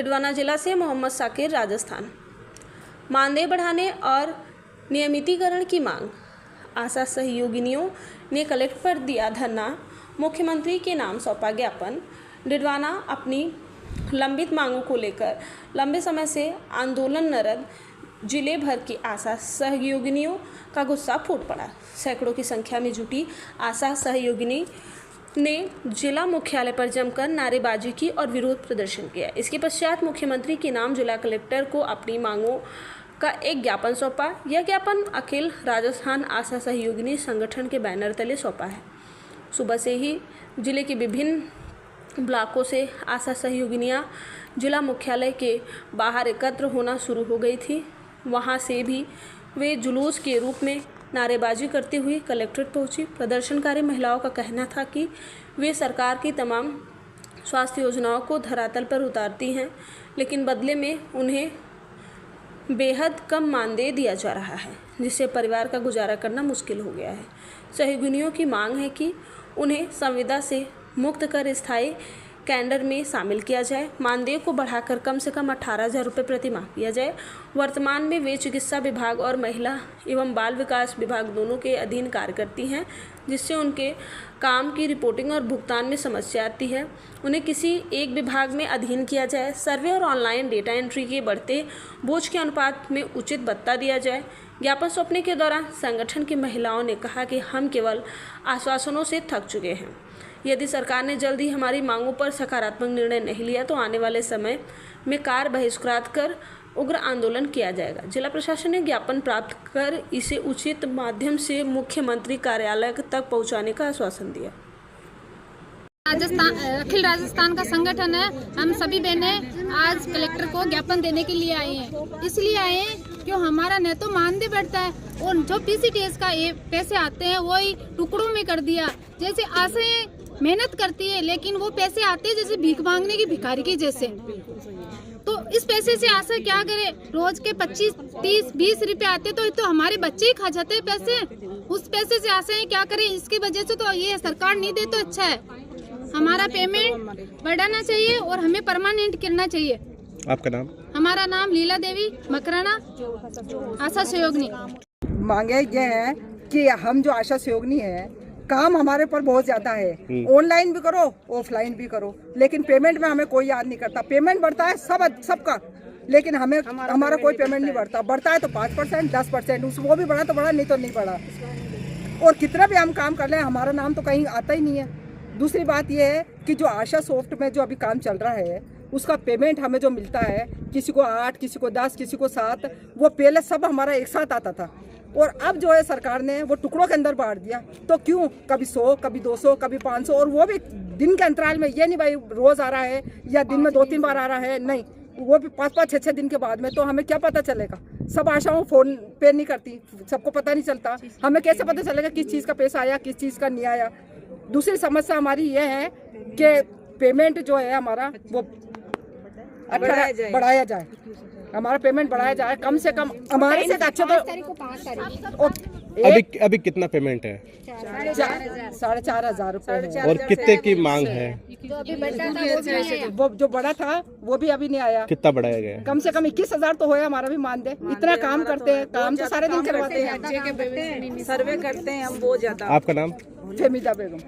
डिडवाना जिला से मोहम्मद साकिर, राजस्थान। मानदेय बढ़ाने और नियमितीकरण की मांग। आशा सहयोगिनियों ने कलेक्टर पर दिया धरना, मुख्यमंत्री के नाम सौंपा ज्ञापन। डिडवाना अपनी लंबित मांगों को लेकर लंबे समय से आंदोलनरत जिले भर की आशा सहयोगिनियों का गुस्सा फूट पड़ा। सैकड़ों की संख्या में जुटी आशा सहयोगिनी ने जिला मुख्यालय पर जमकर नारेबाजी की और विरोध प्रदर्शन किया। इसके पश्चात मुख्यमंत्री के नाम जिला कलेक्टर को अपनी मांगों का एक ज्ञापन सौंपा। यह ज्ञापन अखिल राजस्थान आशा सहयोगिनी संगठन के बैनर तले सौंपा है। सुबह से ही जिले के विभिन्न ब्लॉकों से आशा सहयोगिनियां जिला मुख्यालय के बाहर एकत्र होना शुरू हो गई थी। वहां से भी वे जुलूस के रूप में नारेबाजी करते हुए कलेक्ट्रेट पहुंची। प्रदर्शनकारी महिलाओं का कहना था कि वे सरकार की तमाम स्वास्थ्य योजनाओं को धरातल पर उतारती हैं, लेकिन बदले में उन्हें बेहद कम मानदेय दिया जा रहा है, जिससे परिवार का गुजारा करना मुश्किल हो गया है। सहयोगिनियों की मांग है कि उन्हें संविदा से मुक्त कर स्थायी कैडर में शामिल किया जाए। मानदेय को बढ़ाकर कम से कम 18,000 रुपये प्रति माह किया जाए। वर्तमान में वे चिकित्सा विभाग और महिला एवं बाल विकास विभाग दोनों के अधीन कार्य करती हैं, जिससे उनके काम की रिपोर्टिंग और भुगतान में समस्या आती है। उन्हें किसी एक विभाग में अधीन किया जाए। सर्वे और ऑनलाइन डेटा एंट्री के बढ़ते बोझ के अनुपात में उचित भत्ता दिया जाए। ज्ञापन सौंपने के दौरान संगठन की महिलाओं ने कहा कि हम केवल आश्वासनों से थक चुके हैं। यदि सरकार ने जल्द ही हमारी मांगों पर सकारात्मक निर्णय नहीं लिया तो आने वाले समय में कार्य बहिष्कार कर उग्र आंदोलन किया जाएगा। जिला प्रशासन ने ज्ञापन प्राप्त कर इसे उचित माध्यम से मुख्यमंत्री कार्यालय तक पहुंचाने का आश्वासन दिया। अखिल राजस्थान का संगठन है। हम सभी बहनें आज कलेक्टर को ज्ञापन देने के लिए आए हैं। इसलिए आए हैं कि हमारा न तो मानदेय बढ़ता है और जो पीसीटीएस का ये पैसे आते हैं वही टुकड़ों में कर दिया। जैसे आशाएं मेहनत करती है, लेकिन वो पैसे आते हैं जैसे भीख मांगने की भिखारी की जैसे। तो इस पैसे से आशा क्या करे? रोज के 25, 30, 20 रुपए आते तो हमारे बच्चे ही खा जाते हैं पैसे। उस पैसे से आशाएं क्या करें? इसकी वजह से तो ये सरकार नहीं दे तो अच्छा है। हमारा पेमेंट बढ़ाना चाहिए और हमें परमानेंट करना चाहिए। आपका नाम? हमारा नाम लीला देवी मकराना, आशा सहयोगिनी। मांगे ये है कि हम जो आशा सहयोगिनी है, काम हमारे पर बहुत ज्यादा है। ऑनलाइन भी करो, ऑफलाइन भी करो, लेकिन पेमेंट में हमें कोई याद नहीं करता। पेमेंट बढ़ता है सबका, लेकिन हमें हमारा कोई पेमेंट नहीं बढ़ता। बढ़ता है तो 5%, 10%, वो भी बढ़ा तो बढ़ा, नहीं तो नहीं बढ़ा। और कितना भी हम काम कर लें, हमारा नाम तो कहीं आता ही नहीं है। दूसरी बात यह है कि जो आशा सॉफ्ट में जो अभी काम चल रहा है, उसका पेमेंट हमें जो मिलता है, किसी को 8, किसी को 10, किसी को 7, वो पहले सब हमारा एक साथ आता था। और अब जो है सरकार ने वो टुकड़ों के अंदर बांट दिया। तो क्यों कभी 100, कभी 200, कभी 500, और वो भी दिन के अंतराल में। ये नहीं भाई रोज आ रहा है या दिन में 2-3 बार आ रहा है, नहीं, वो भी 5-5, 6-6 दिन के बाद में। तो हमें क्या पता चलेगा? सब आशाओं फोन पे नहीं करती, सबको पता नहीं चलता। हमें कैसे पता चलेगा किस चीज़ का पैसा आया, किस चीज़ का नहीं आया? दूसरी समस्या हमारी ये है कि पेमेंट जो है हमारा वो बढ़ाया जाए। हमारा पेमेंट बढ़ाया जाए, कम से कम हमारे से अच्छा तो। अभी कितना पेमेंट है? 4,500 रुपये है। और कितने की मांग है? वो जो बड़ा था वो भी अभी नहीं आया। कितना बढ़ाया गया? कम से कम 21,000 तो होया हमारा भी मानदेय। इतना काम करते हैं, काम तो सारे दिन करवाते हैं, सर्वे करते हैं हम बहुत ज्यादा। आपका नाम? फेमिदा बेगम।